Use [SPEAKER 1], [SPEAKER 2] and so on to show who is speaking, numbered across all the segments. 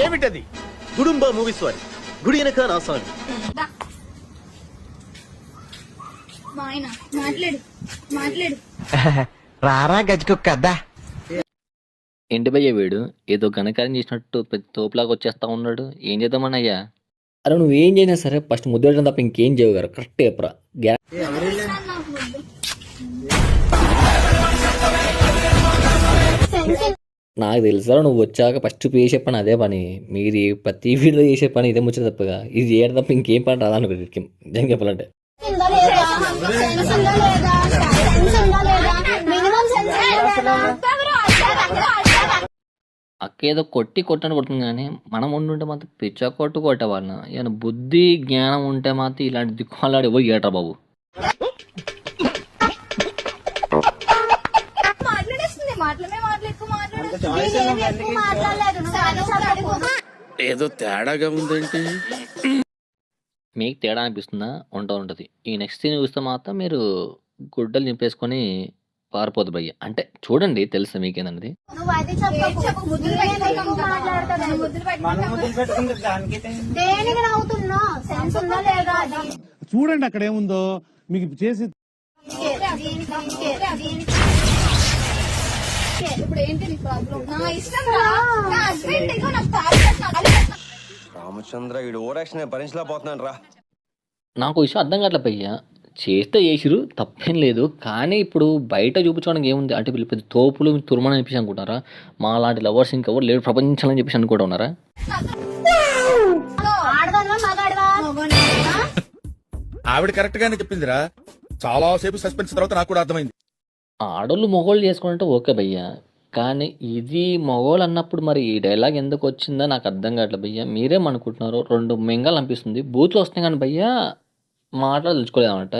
[SPEAKER 1] ఏమిటది?
[SPEAKER 2] గుడుంబ మూవీస్ వారి గుడి వెనక నా సాంగ్.
[SPEAKER 3] రారా గజ్జుకుక్కద్దా.
[SPEAKER 4] ఏంటి భయ్య వీడు ఏదో ఘనకార్యం చేసినట్టు పెద్ద తోపులాగా వచ్చేస్తా ఉన్నాడు. ఏం చేద్దామన్నయ్యా?
[SPEAKER 5] అరే నువ్వేం చేసినా సరే ఫస్ట్ ముద్దు తప్ప ఇంకేం చేయగలరు. కరెక్ట్ చెప్పరా. నాకు తెలుసా నువ్వు వచ్చాక ఫస్ట్ చేసే పని అదే పని. మీరు ప్రతి వీడియో చేసే పని ఇదే ముచ్చట తప్పగా. ఇది చేయడం తప్ప ఇంకేం పని రాదా అనుకో నిజంగా చెప్పాలంటే.
[SPEAKER 4] అక్క ఏదో కొట్టని కొడుతుంది కానీ మనం ఉండుంటే మాత్రం పిచ్చ కొట్టేవాళ్ళం. ఏమైనా బుద్ధి జ్ఞానం ఉంటే మాత్రం ఇలాంటి దిక్కుమాలాడు ఎవరు ఏటరా బాబు.
[SPEAKER 1] ఏదో తేడాగా ఉందేంటి?
[SPEAKER 4] మీకు తేడా అనిపిస్తుందా? ఉంటుంది. ఈ నెక్స్ట్ సీన్ చూస్తే మాత్రం మీరు గుడ్డలు నింపేసుకొని పారిపోదు భయ్య. అంటే చూడండి తెలుసా మీకేనన్నది.
[SPEAKER 6] చూడండి అక్కడ ఏముందో మీకు చేసి.
[SPEAKER 2] రామచంద్ర వీడు ఓరాక్షన్ భరించలేకపోతున్నాను రా.
[SPEAKER 4] నాకు విషయం అర్థం కావట్లే భయ్య. చేస్తే చేసిరు తప్పేం లేదు, కానీ ఇప్పుడు బయట చూపించడానికి ఏముంది అంటే వీళ్ళు పెద్ద తోపులు తురుమని అనిపించి అనుకుంటారా? మా లాంటి లవర్స్ ఇంకెవరు లేడు ప్రపంచాలని చెప్పేసి అనుకుంటా ఉన్నారా?
[SPEAKER 1] ఆవిడ కరెక్ట్ గానే చెప్పిందిరా. చాలా సేపు సస్పెన్స్ తర్వాత నాకు కూడా అర్థమైంది.
[SPEAKER 4] ఆడోళ్ళు మగోళ్ళు చేసుకుంటే ఓకే భయ్య, కానీ ఇది మగోళ్ళు అన్నప్పుడు మరి ఈ డైలాగ్ ఎందుకు వచ్చిందో నాకు అర్థం కావట్లేదు భయ్య. మీరేమనుకుంటున్నారు? 2 మెంగాలు అనిపిస్తుంది, బూత్లు వస్తున్నాయి కానీ భయ్య మాటలు తెలుసుకోలేదన్నమాట.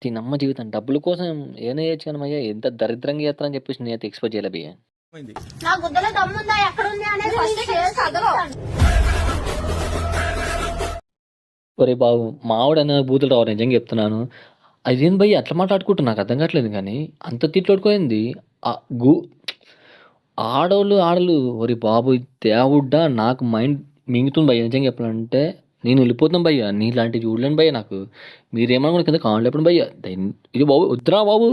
[SPEAKER 4] దీనమ్మ జీవితం డబ్బుల కోసం ఏమైనా చేయొచ్చు కానీ భయ్య ఎంత దరిద్రంగా చేస్తారని చెప్పేసి నేను ఎక్స్పెక్ట్ చేయలే భయ్య. ఒరే బాబు మావిడ అనే బూతులు రావు నిజంగా చెప్తున్నాను. అదేం భయ్య అట్లా మాట్లాడుకుంటున్నా నాకు అర్థం కావట్లేదు కానీ అంత తిట్లాడుకోయింది. ఆడోళ్ళు ఒరే బాబు దేవుడ్డా నాకు మైండ్ మింగుతుంది భయ్య నిజంగా చెప్పాలంటే. నేను వెళ్ళిపోతాం భయ్య, నీలాంటి చూడలేను భయ్య. నాకు మీరేమనుకున్న కింద కావాలి చెప్పండి భయ్య. ఇది బాబు వద్దురా బాబు.